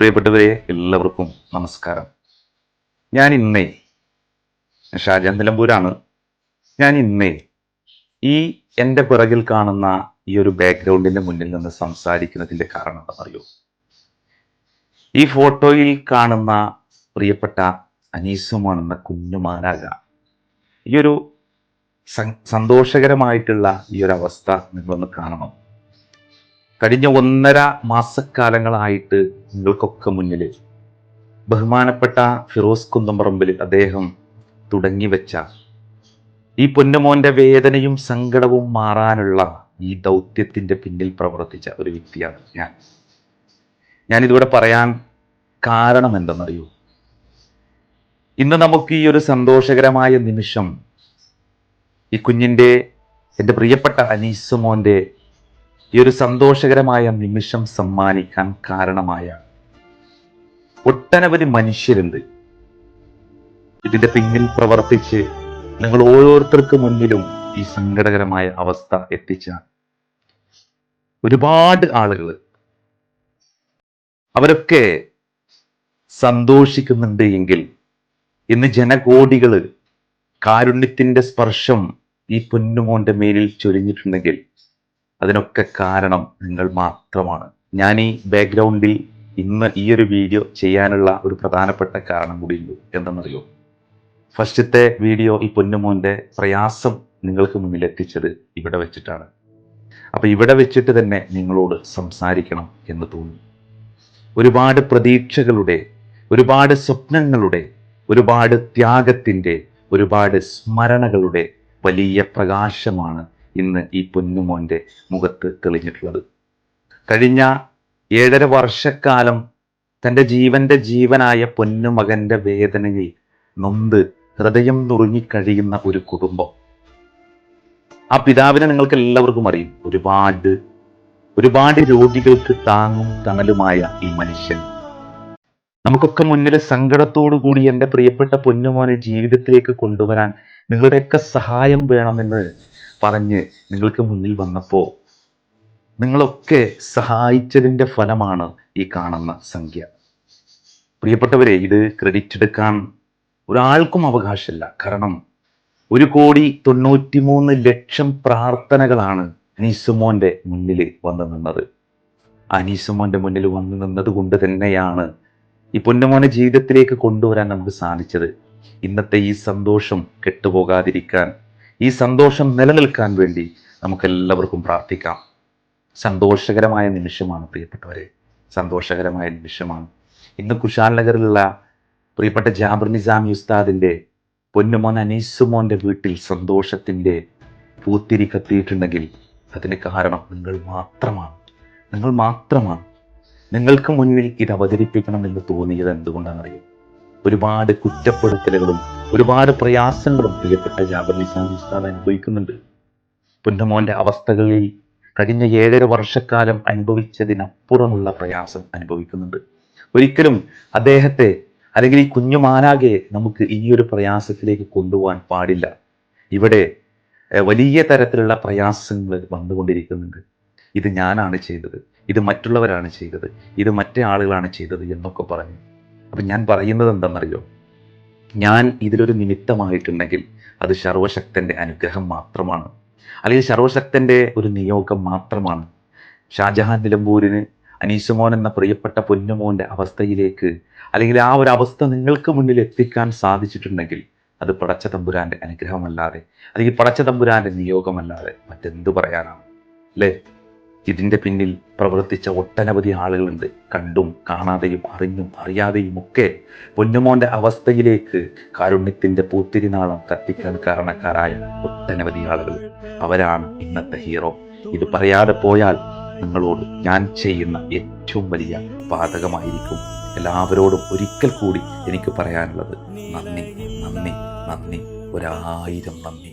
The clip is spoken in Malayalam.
പ്രിയപ്പെട്ടവരെ, എല്ലാവർക്കും നമസ്കാരം. ഞാൻ ഇന്നേ ഷാജഹാൻ നിലമ്പൂരാണ്. ഞാൻ ഇന്നേ ഈ എൻ്റെ പിറകിൽ കാണുന്ന ഈ ഒരു ബാക്ക്ഗ്രൗണ്ടിന്റെ മുന്നിൽ നിന്ന് സംസാരിക്കുന്നതിന്റെ കാരണം എന്താണെന്നറിയോ? ഈ ഫോട്ടോയിൽ കാണുന്ന പ്രിയപ്പെട്ട അനീസുമോൻ എന്ന കുഞ്ഞുമാനാക ഈ ഒരു സന്തോഷകരമായിട്ടുള്ള ഈ ഒരു അവസ്ഥ നിങ്ങളൊന്ന് കാണണം. കഴിഞ്ഞ 1.5 മാസക്കാലങ്ങളായിട്ട് നിങ്ങൾക്കൊക്കെ മുന്നിൽ ബഹുമാനപ്പെട്ട ഫിറോസ് കുന്നംപറമ്പിൽ അദ്ദേഹം തുടങ്ങി വെച്ച ഈ പൊന്നുമോന്റെ വേദനയും സങ്കടവും മാറാനുള്ള ഈ ദൗത്യത്തിന്റെ പിന്നിൽ പ്രവർത്തിച്ച ഒരു വ്യക്തിയാണ് ഞാനിതിവിടെ പറയാൻ കാരണം എന്തെന്നറിയൂ? ഇന്ന് നമുക്ക് ഈ ഒരു സന്തോഷകരമായ നിമിഷം ഈ കുഞ്ഞിൻ്റെ, എൻ്റെ പ്രിയപ്പെട്ട അനീസുമോന്റെ ഈ ഒരു സന്തോഷകരമായ നിമിഷം സമ്മാനിക്കാൻ കാരണമായ ഒട്ടനവധി മനുഷ്യരുണ്ട്. ഇതിന്റെ പിന്നിൽ പ്രവർത്തിച്ച് നിങ്ങൾ ഓരോരുത്തർക്ക് മുന്നിലും ഈ സങ്കടകരമായ അവസ്ഥ എത്തിച്ച ഒരുപാട് ആളുകൾ, അവരൊക്കെ സന്തോഷിക്കുന്നുണ്ട് എങ്കിൽ ഇന്ന് ജനകോടികൾ കാരുണ്യത്തിന്റെ സ്പർശം ഈ പൊന്നുമോന്റെ മേലിൽ ചൊരിഞ്ഞിട്ടുണ്ടെങ്കിൽ അതിനൊക്കെ കാരണം നിങ്ങൾ മാത്രമാണ്. ഞാൻ ഈ ബാക്ക്ഗ്രൗണ്ടിൽ ഇന്ന് ഈ ഒരു വീഡിയോ ചെയ്യാനുള്ള ഒരു പ്രധാനപ്പെട്ട കാരണം കൂടിയുള്ളൂ. എന്തെന്നറിയോ? ഫസ്റ്റത്തെ വീഡിയോ ഈ പൊന്നുമോന്റെ പ്രയാസം നിങ്ങൾക്ക് മുന്നിൽ എത്തിച്ചത് ഇവിടെ വെച്ചിട്ടാണ്. അപ്പൊ ഇവിടെ വെച്ചിട്ട് തന്നെ നിങ്ങളോട് സംസാരിക്കണം എന്ന് തോന്നി. ഒരുപാട് പ്രതീക്ഷകളുടെ, ഒരുപാട് സ്വപ്നങ്ങളുടെ, ഒരുപാട് ത്യാഗത്തിന്റെ, ഒരുപാട് സ്മരണകളുടെ വലിയ പ്രകാശമാണ് ഇന്ന് ഈ പൊന്നുമോന്റെ മുഖത്ത് തെളിഞ്ഞിട്ടുള്ളത്. കഴിഞ്ഞ 7.5 വർഷക്കാലം തൻ്റെ ജീവനായ പൊന്നുമകന്റെ വേദനയിൽ നൊന്ത് ഹൃദയം നുറുങ്ങിക്കഴിയുന്ന ഒരു കുടുംബം. ആ പിതാവിനെ നിങ്ങൾക്ക് എല്ലാവർക്കും അറിയും. ഒരുപാട് രോഗികൾക്ക് താങ്ങും തണലുമായ ഈ മനുഷ്യൻ നമുക്കൊക്കെ മുന്നിൽ സങ്കടത്തോടു കൂടി എൻ്റെ പ്രിയപ്പെട്ട പൊന്നുമോനെ ജീവിതത്തിലേക്ക് കൊണ്ടുവരാൻ നിങ്ങളുടെയൊക്കെ സഹായം വേണമെന്ന് പറഞ്ഞ് നിങ്ങൾക്ക് മുന്നിൽ വന്നപ്പോൾ നിങ്ങളൊക്കെ സഹായിച്ചതിൻ്റെ ഫലമാണ് ഈ കാണുന്ന സംഖ്യ. പ്രിയപ്പെട്ടവരെ, ഇത് ക്രെഡിറ്റ് എടുക്കാൻ ഒരാൾക്കും അവകാശമില്ല. കാരണം 1,93,00,000 പ്രാർത്ഥനകളാണ് അനീസുമോന്റെ മുന്നിൽ വന്നു നിന്നത്. അനീസുമോന്റെ മുന്നിൽ വന്നു നിന്നത് കൊണ്ട് തന്നെയാണ് ഈ പൊന്നുമോനെ ജീവിതത്തിലേക്ക് കൊണ്ടുവരാൻ നമുക്ക് സാധിച്ചത്. ഇന്നത്തെ ഈ സന്തോഷം കെട്ടുപോകാതിരിക്കാൻ, ഈ സന്തോഷം നിലനിൽക്കാൻ വേണ്ടി നമുക്കെല്ലാവർക്കും പ്രാർത്ഥിക്കാം. സന്തോഷകരമായ നിമിഷമാണ് പ്രിയപ്പെട്ടവരെ, സന്തോഷകരമായ നിമിഷമാണ്. ഇന്ന് കുശാൽ നഗറിലുള്ള പ്രിയപ്പെട്ട ജാബിർ നിസാമി ഉസ്താദിന്റെ പൊന്നുമോൻ അനീസുമോന്റെ വീട്ടിൽ സന്തോഷത്തിന്റെ പൂത്തിരി കത്തിയിട്ടുണ്ടെങ്കിൽ അതിന് കാരണം നിങ്ങൾ മാത്രമാണ്. നിങ്ങൾക്ക് മുന്നിൽ ഇത് അവതരിപ്പിക്കണം എന്ന് തോന്നിയത് എന്തുകൊണ്ടാണെന്നറിയും? ഒരുപാട് കുറ്റപ്പെടുത്തലുകളും ഒരുപാട് പ്രയാസങ്ങളും പ്രിയപ്പെട്ട ജാബിർ നിസാമി ഉസ്താദ് അനുഭവിക്കുന്നുണ്ട്. പൊന്നുമോന്റെ അവസ്ഥകളിൽ കഴിഞ്ഞ 7.5 വർഷക്കാലം അനുഭവിച്ചതിനപ്പുറമുള്ള പ്രയാസം അനുഭവിക്കുന്നുണ്ട്. ഒരിക്കലും അദ്ദേഹത്തെ അല്ലെങ്കിൽ ഈ കുഞ്ഞുമാനാകെ നമുക്ക് ഈ ഒരു പ്രയാസത്തിലേക്ക് കൊണ്ടുപോകാൻ പാടില്ല. ഇവിടെ വലിയ തരത്തിലുള്ള പ്രയാസങ്ങൾ വന്നുകൊണ്ടിരിക്കുന്നുണ്ട്. ഇത് ഞാനാണ് ചെയ്തത്, ഇത് മറ്റുള്ളവരാണ് ചെയ്തത്, ഇത് മറ്റേ ആളുകളാണ് ചെയ്തത് എന്നൊക്കെ പറഞ്ഞു. അപ്പം ഞാൻ പറയുന്നത് എന്താണെന്നറിയോ? ഞാൻ ഇതിലൊരു നിമിത്തമായിട്ടുണ്ടെങ്കിൽ അത് സർവശക്തൻ്റെ അനുഗ്രഹം മാത്രമാണ്, അല്ലെങ്കിൽ സർവശക്തൻ്റെ ഒരു നിയോഗം മാത്രമാണ്. ഷാജഹാൻ നിലമ്പൂരിന് അനീസുമോൻ എന്ന പ്രിയപ്പെട്ട പൊന്നുമോൻ്റെ അവസ്ഥയിലേക്ക്, അല്ലെങ്കിൽ ആ ഒരു അവസ്ഥ നിങ്ങൾക്ക് മുന്നിൽ എത്തിക്കാൻ സാധിച്ചിട്ടുണ്ടെങ്കിൽ അത് പടച്ച തമ്പുരാൻ്റെ അനുഗ്രഹമല്ലാതെ, അല്ലെങ്കിൽ പടച്ച തമ്പുരാൻ്റെ നിയോഗമല്ലാതെ മറ്റെന്ത് പറയാനാണ് അല്ലേ? ഇതിൻ്റെ പിന്നിൽ പ്രവർത്തിച്ച ഒട്ടനവധി ആളുകളുണ്ട്. കണ്ടും കാണാതെയും അറിഞ്ഞും അറിയാതെയും ഒക്കെ പൊന്നുമോന്റെ അവസ്ഥയിലേക്ക് കാരുണ്യത്തിന്റെ പൂത്തിരിനാളം കത്തിക്കാൻ കാരണക്കാരായ ഒട്ടനവധി ആളുകൾ. അവരാണ് ഇന്നത്തെ ഹീറോ. ഇത് പറയാതെ പോയാൽ നിങ്ങളോട് ഞാൻ ചെയ്യുന്ന ഏറ്റവും വലിയ പാതകമായിരിക്കും. എല്ലാവരോടും ഒരിക്കൽ കൂടി എനിക്ക് പറയാനുള്ളത് നന്ദി, 1000 നന്ദി.